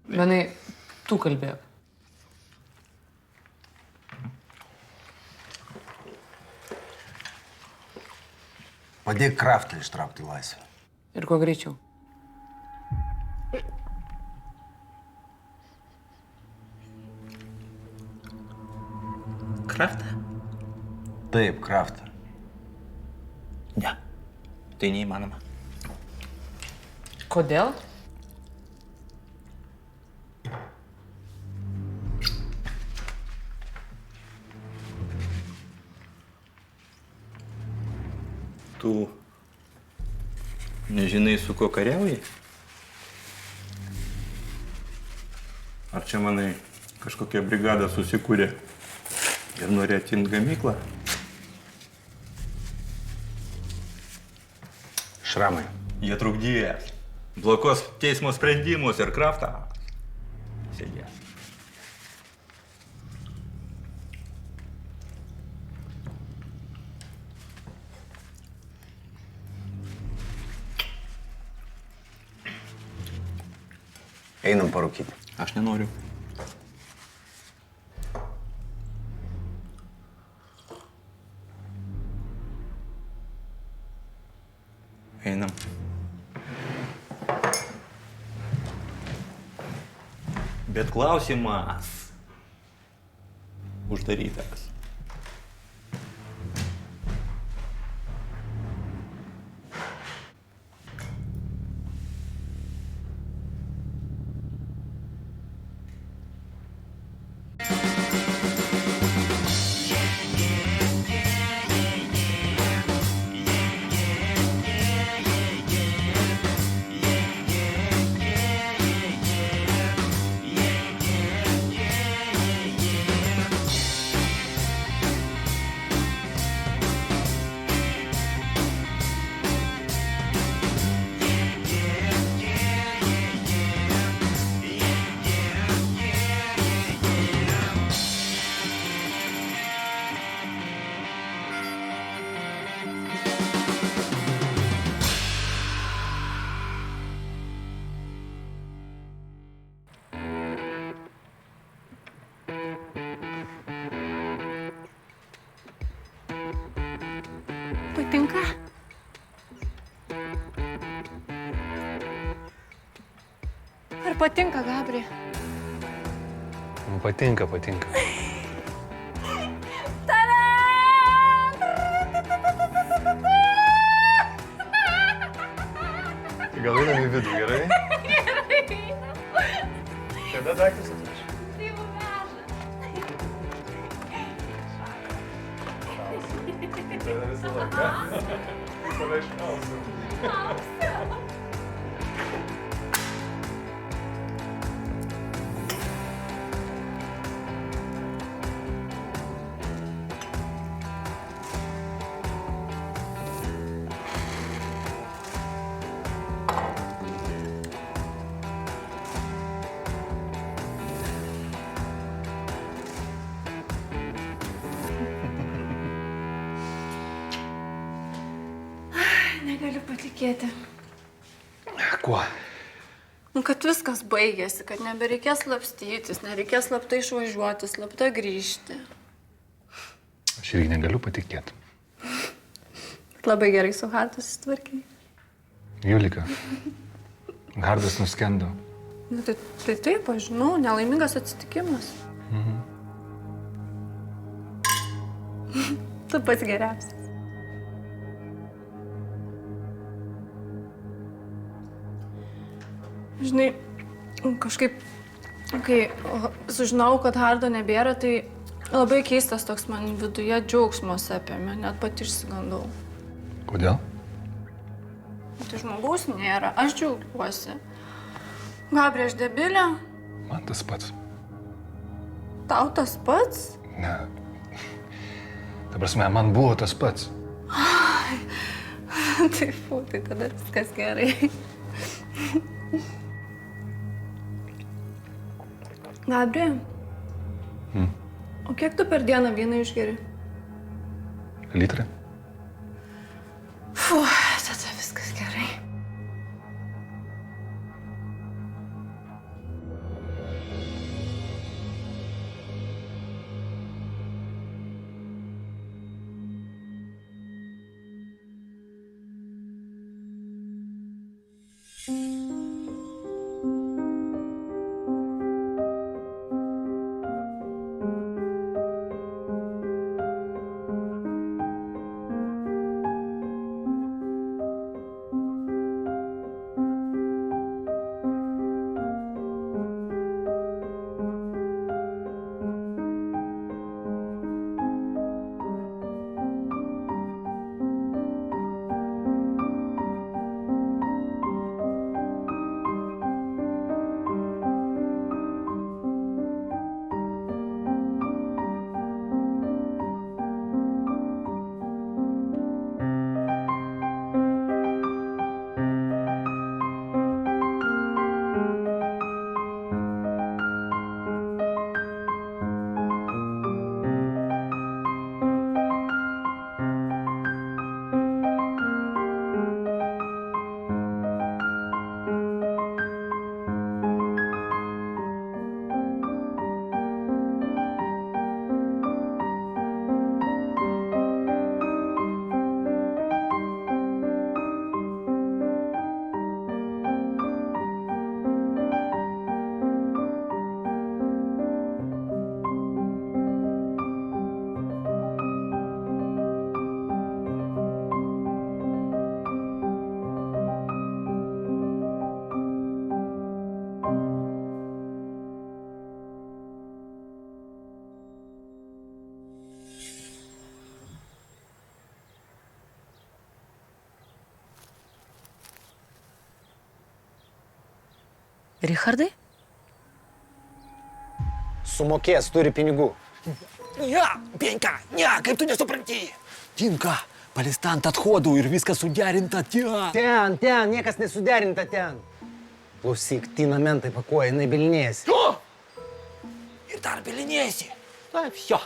Benai, tu kalbėk. Padėk Kraftą ištraukti į laisvę. Ir kuo greičiau. Kraftą? Taip, Kraftą. Ne. Tai neįmanoma. Kodėl? Tu nežinai, su kuo kariauji? Ar čia, manai, kažkokia brigada susikūrė ir nori atimt gamyklą? Šramai. Jie trukdys. Blokuos teismo sprendimus ir Kraftą. Sėdės. Einam parūkyti. Aš nenoriu. Einam. Bet klausimas uždarytas. Patinka? Ar patinka, Gabri? Patinka. Gal einam į vidų, gerai? Gerai. Kada daiktus atveši? Tai jau veža. Tai visą laiką. Visą išmausiu. Negaliu patikėti. Kuo? Kad viskas baigėsi, kad nebereikės slapstytis, nereikės slaptai išvažiuoti, slapta grįžti. Aš irgi negaliu patikėti. Labai gerai su Hartu susitvarkiai. Julika, Hardas nuskendo. Nu, tai taip, aš žinau, nelaimingas atsitikimas. Tu pats geriausias. Žinai, kažkaip, kai sužinau, kad Hardo nebėra, tai labai keistas toks man viduje džiaugsmas apėmė, net pati išsigandau. Kodėl? Tai žmogaus nėra, aš džiaugiuosi. Gabri, aš debilė? Man tas pats. Tau tas pats? Ne. Ta prasme, man buvo tas pats. Tai tai tada viskas gerai. Gabri, o kiek tu per dieną vyną išgeri? Litrą? Tada viskas gerai. Richardai? Sumokės, turi pinigų. Ne, Benka, ne, kaip tu nesupranti. Tinka, palistant athodų ir viskas suderinta ten. Ten, niekas nesuderinta ten. Klausyk, Tina mentai pakuoja, jinai bilinėjasi. Ir dar bilinėsi. Все,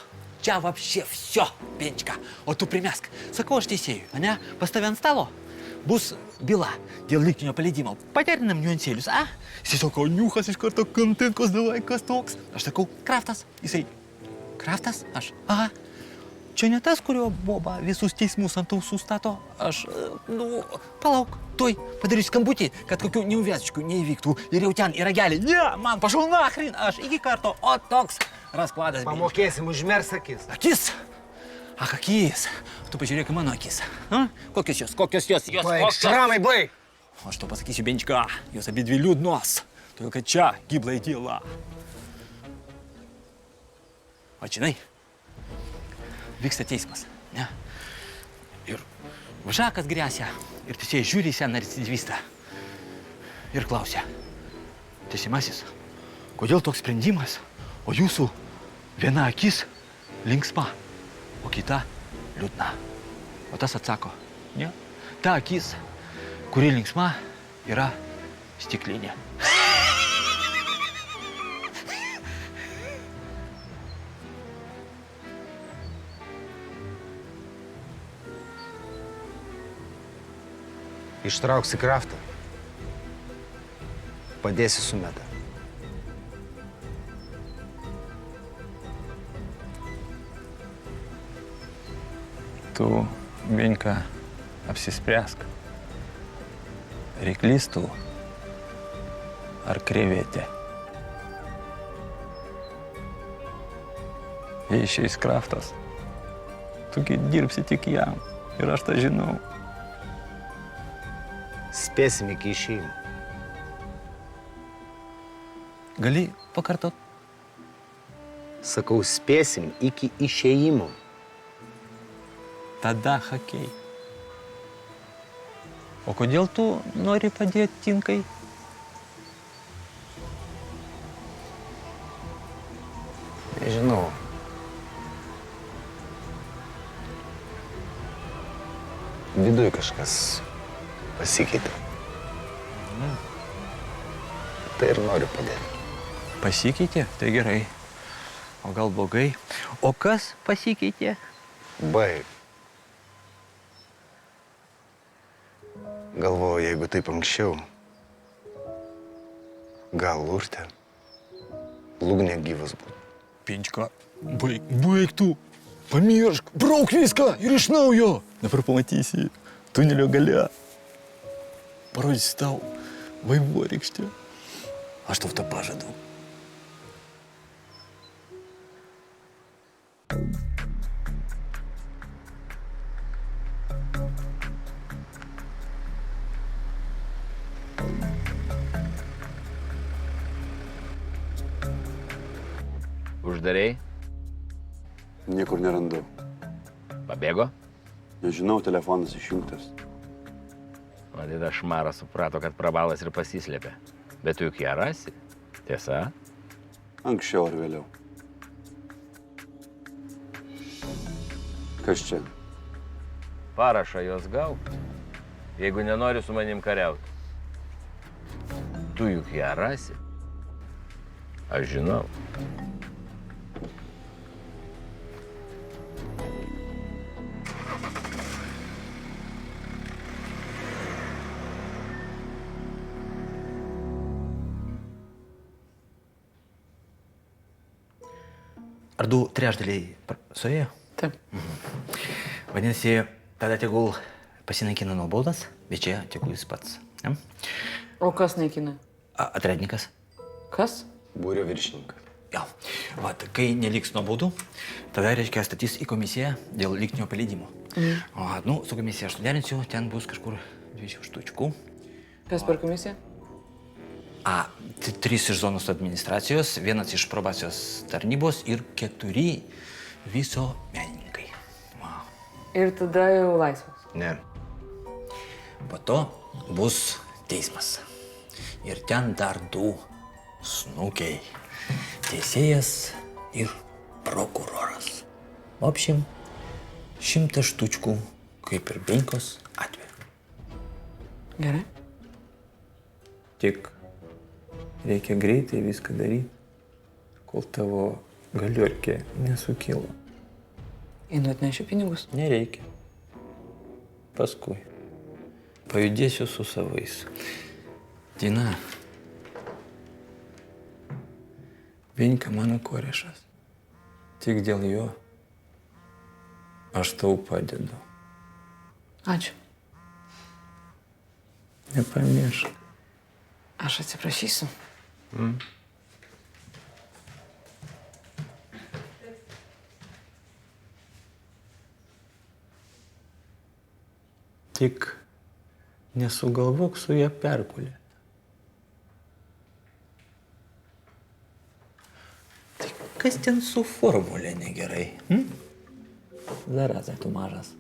čia вообще все, Benčka. O tu primesk. Sakau aš teisėjui, ane? Pas tave ant stalo bus byla dėl lygtinio paleidimo. Paterinam niuansėlius, a? Jisai sako, niuchas iš karto kontenkos, davai, kas toks? Aš sakau, Kraftas. Jisai, Kraftas? Aš, aha. Čia ne tas, kurio boba visus teismus ant ausų stato. Aš, palauk, tuoj padarysiu skambutį, kad kokių neuviesiškų neįvyktų. Ir jau ten yra geliai. Ne, man pašau nachrin, aš iki karto, o toks raskladas. Pamokėsim, užmers akis. Akis? Ach, akis. Tu pažiūrėk į mano akis. A? Kokios jos? Baig, šramai, baig. Aš to pasakysiu, Benčka, jos abi dvi liūdnos. Todėl, kad čia gyblai tyla. O žinai, vyksta teismas, ne? Ir važakas grėsia, ir teisėjai žiūri į seną recidivistą. Ir klausia, teisiamasis, kodėl toks sprendimas, o jūsų viena akis linksma, o kita liūdna. O tas atsako, ne, ta akis, kuri linksma, yra stiklinė. Ištrauksi Kraftą. Padėsi su Meta. Tu, Benka, apsispręsk. Ryklys tu ar krevetė. Jei išeis Kraftas, tugi dirbsi tik jam. Ir aš tą žinau. Spėsim iki išėjimo. Gali pakartot? Sakau, spėsim iki išėjimo. Tada hakei. O kodėl tu nori padėti Tinkai? Nežinau. Viduj kažkas pasikeitė. Tai ir noriu padėti. Pasikeitė? Tai gerai. O gal blogai? O kas pasikeitė? Baig. Galvoju, jeigu taip anksčiau, gal Urtė, Lūgnė gyvas būtų. Benčka, baig tu. Pamiršk, brauk viską ir iš naujo. Dabar pamatysi tunelio gale. Parodysi tau vaivorykštę. Aš tau tą pažadu. Uždarei? Niekur nerandu. Pabėgo? Nežinau, telefonas išjungtas. Matyta Šmara suprato, kad prabalas ir pasislėpė. Bet tu juk ją rasi. Tiesa? Anksčiau ar vėliau. Kas čia? Parašą jos gauk, jeigu nenori su manim kariauti. Tu juk ją rasi. Aš žinau. Ar 2/3 suėjo? Taip. Vadinasi, tada tegul pasinaikina nuobaudas, bet čia tegul jis pats. Ne? O kas naikina? Atradininkas. Kas? Būrio viršininkas. Jo. Vat, kai neliks nuobaudų, tada, reiškia, statys į komisiją dėl lygtinio paleidimo. O, su komisija aš suderinsiu, ten bus kažkur 2 štučių. Kas per komisiją? 3 iš zonos administracijos, 1 iš probacijos tarnybos ir 4 viso menininkai. Wow. Ir tada jau laisvas. Ne. Po to bus teismas. Ir ten dar 2 snukiai, teisėjas ir prokuroras. В общем, 100 štučkų, kaip ir Benkos atveju. Gerai. Tik reikia greitai viską daryti, kol tavo galiorkė nesukilo. Einu atnešiu pinigus. Nereikia. Paskui. Pajudėsiu su savais. Dina. Benka mano korešas. Tik dėl jo aš tau padedu. Ačiū. Nepamiršk. Aš atsiprašysiu. Tik nesugalvok su ją perkulė. Tai kas ten su formulė negerai? Zarazai, tu mažas.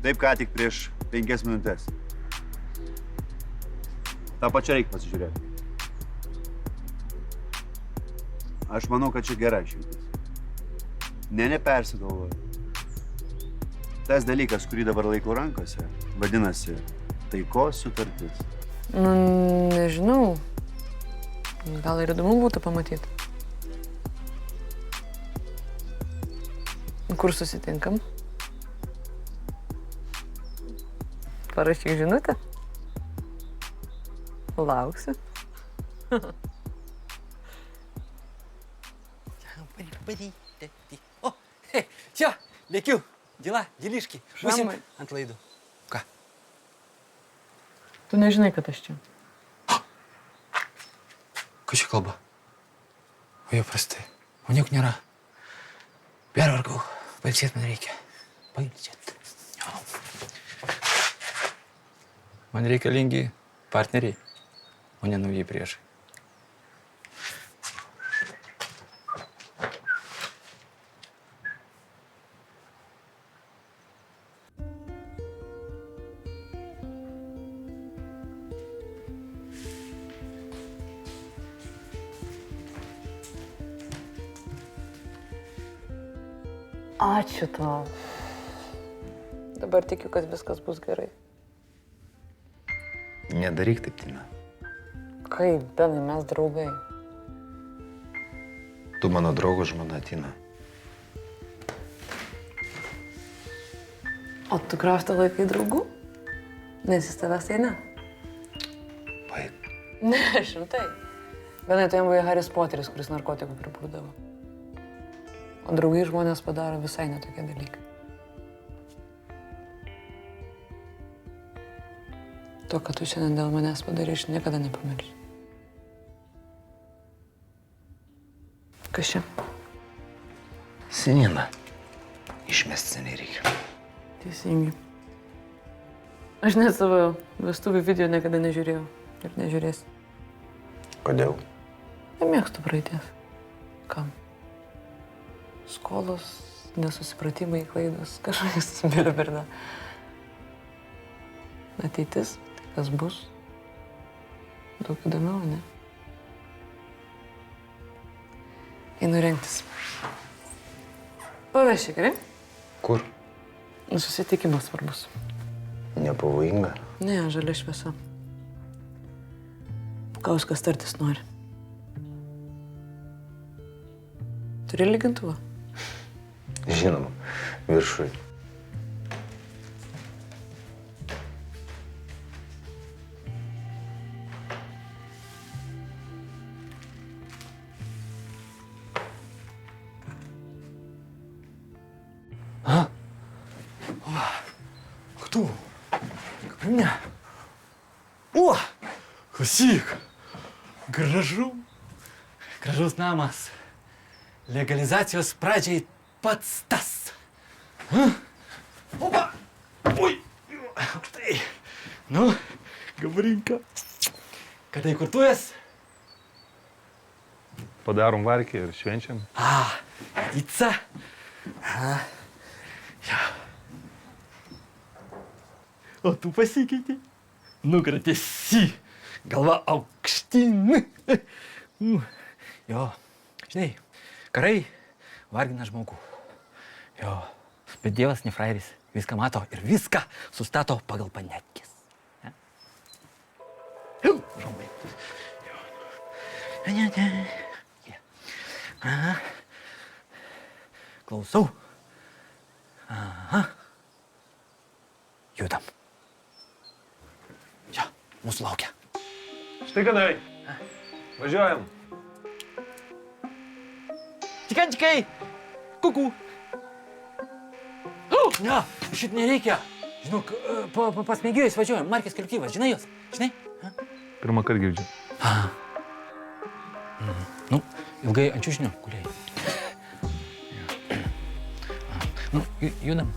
Taip ką tik prieš 5 minutės. Ta pačia reikia pasižiūrėti. Aš manau, kad čia gera išeitis. Nepersigalvoju. Tas dalykas, kurį dabar laikau rankose, vadinasi taikos sutartis. Nežinau. Gal ir įdomu būtų pamatyti. Kur susitinkam? Parašyk žinutę. Lauksiu. O, все, lėkiu. Dėliški. Būsim Šamai. ant laidų. Ką? Tu nežinai, kad aš čia. Ką čia kalba? O jau prastai. O nieko nėra. Pervargau. Pailsėt man reikia. Pailsėt. Man reikalingi partneriai, o ne nauji priešai. Ačiū tau. Dabar tikiu, kad viskas bus gerai. Nedaryk taip, Tina. Kaip, Benai, mes draugai. Tu mano draugo žmona, Tina. O tu kraštą laikai draugų? Nes jis tavęs tai ne. Baik. Ne, šimtai. Benai, tu jam buvo Haris Poteris, kuris narkotikų pripūdavo. O draugai žmonės padaro visai netokie dalykai. To, kad tu šiandien dėl manęs padarai, aš niekada nepamiršiu. Kas čia? Senina. Išmest seniai reikia. Teisingai. Aš net savo vestuvių video niekada nežiūrėjau ir nežiūrėsiu. Kodėl? Nemėgstu praeities. Kam? Skolos, nesusipratimai, klaidos, kažkas birberda. Ateitis, tai kas bus, daug įdomiau, ne? Einu rengtis. Paveši, gerai? Kur? Susitikimas svarbus. Nepavojinga. Ne, žalia šviesa. Kauskas tartis nori. Turi lygintuvą? Žinoma, viršui. Кто? Как меня? О! Klausyk. Gražus namas. Legalizacijos pradžiai pats tas. Opa! Ui! Štai. Nu, Gabrinka. Kada įkurtuvės? Padarom varkį ir švenčiam. Pica. Jo. O tu pasikeitei. Nukratėsi. Galva aukštyn. Jo, žinai, karai vargina žmogų. Jo, bet Dievas ne frairis. Viską mato ir viską sustato pagal panetkis. Žomai. Aha. Klausau. Aha. Judam. Jo, mūsų laukia. Štai kadai. Važiuojam. Tikai. Kuku. Ne, šit nereikia. Žinok, pas mėgėjus važiuojam. Markės kolektyvas, žinai jos? Žinai? Pirmą kartą girdžiu. Nu, ilgai ant čiužinio gulėjai. Nu, judam.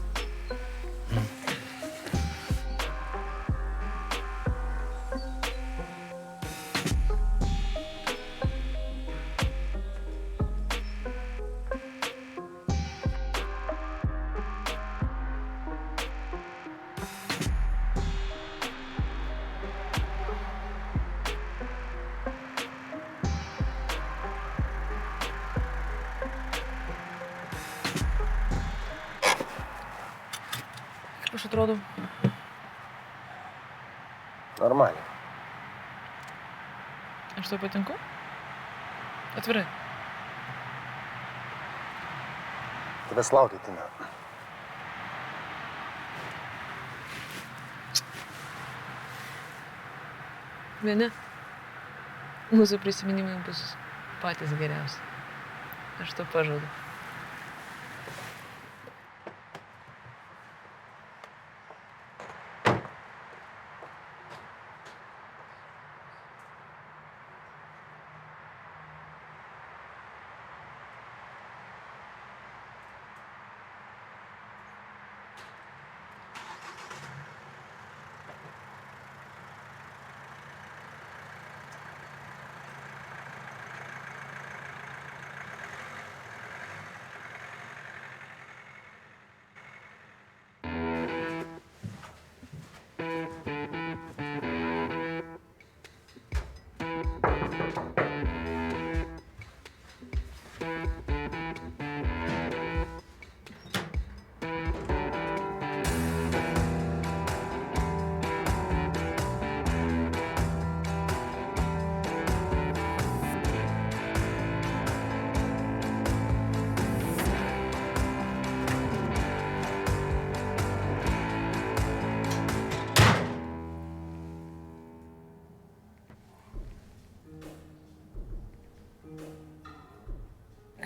Kaip aš atrodau? Normaliai. Aš tau patinku? Atvirai. Tavęs laukia, Tina. Vieni. Mūsų prisiminimai bus patys geriausi. Aš tau pažadu.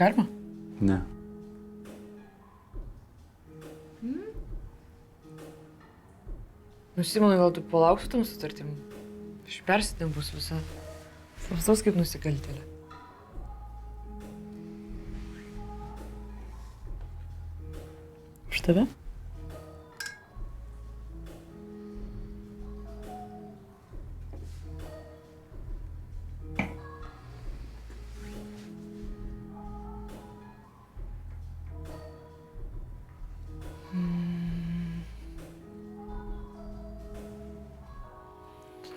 Galima? Ne. Nu, Simonai, gal tu palauksi tam sutartim? Aš persitempus visą. Slapstos kaip nusikaltėlė. Už tave?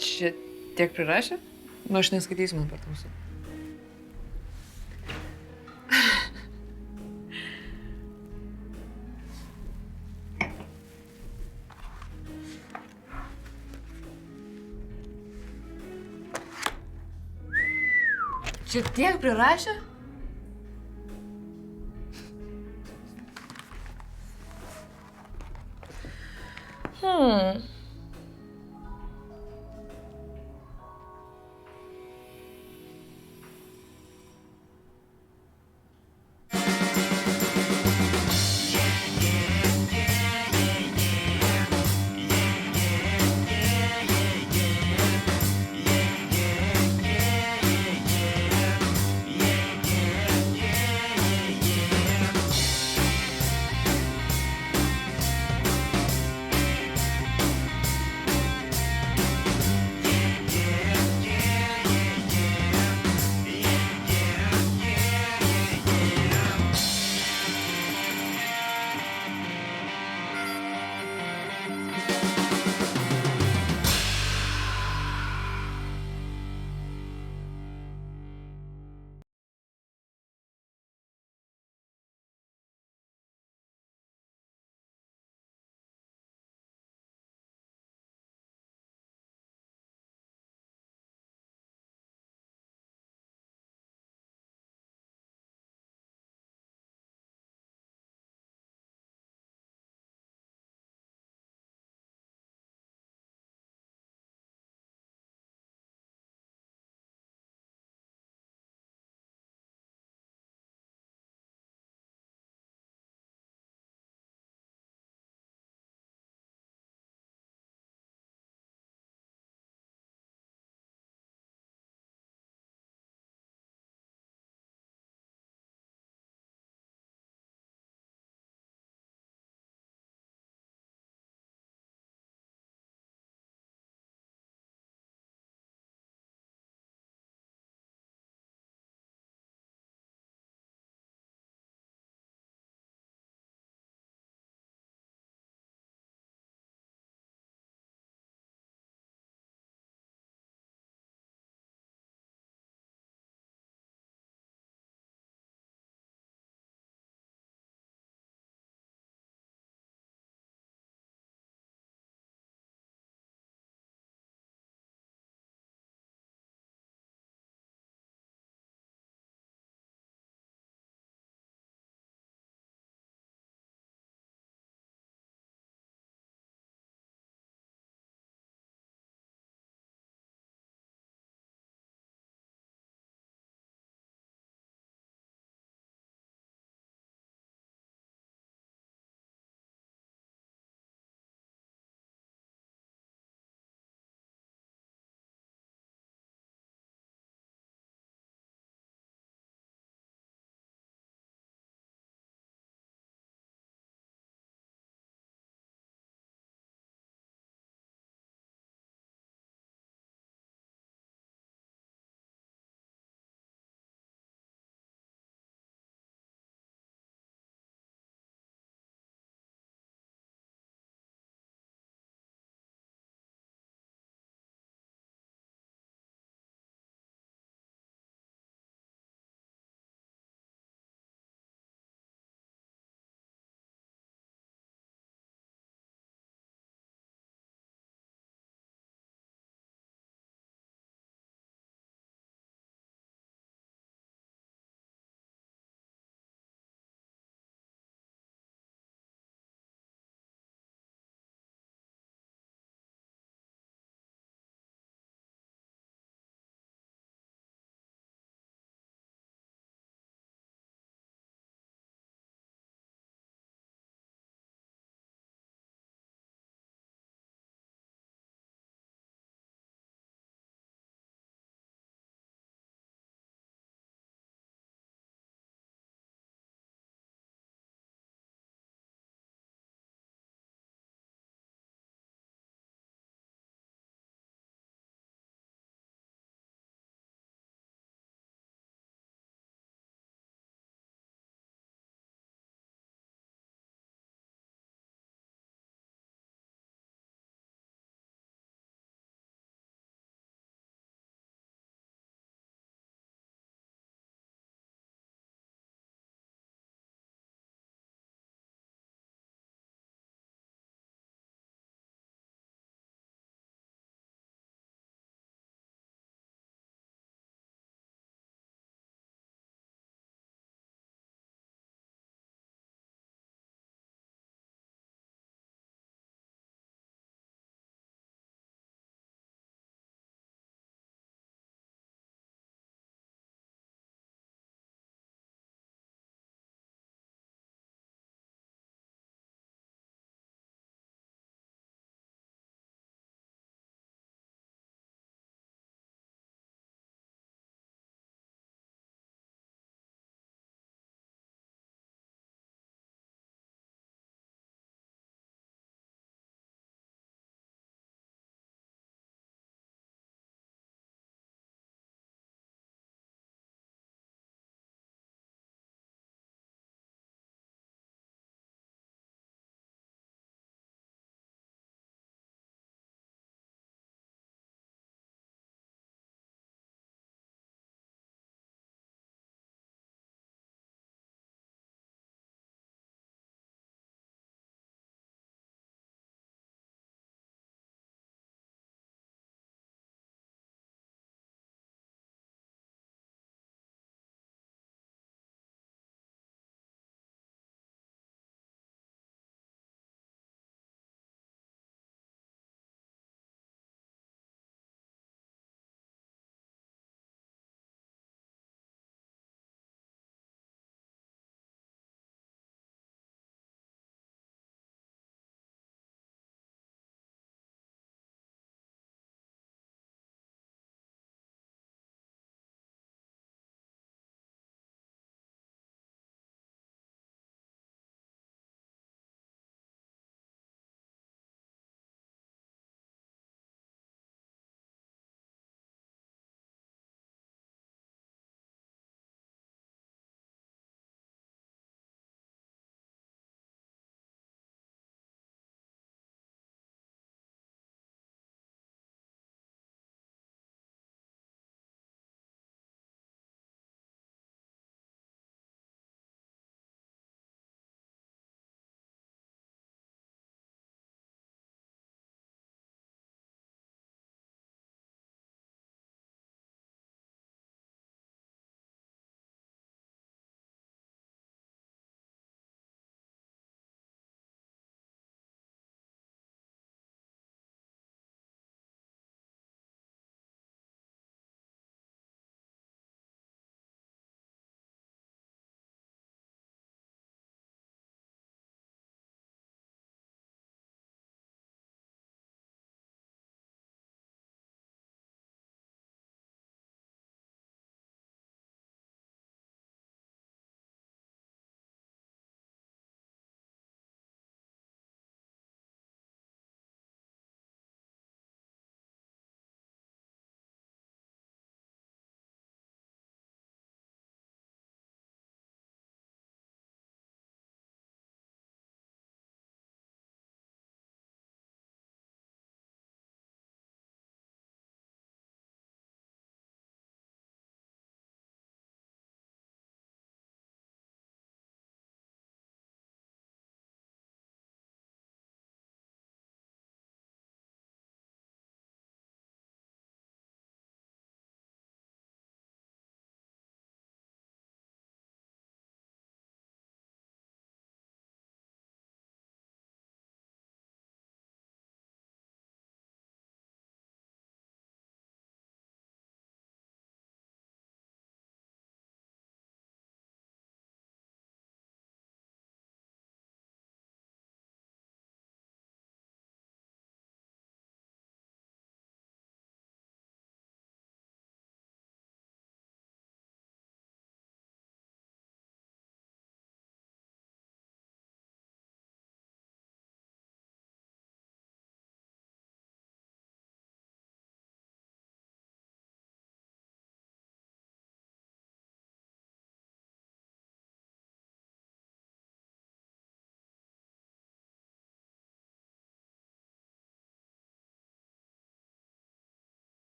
Čia tiek prirašė? Nu, aš neskaitysiu man per tamsą. Čia tiek prirašė?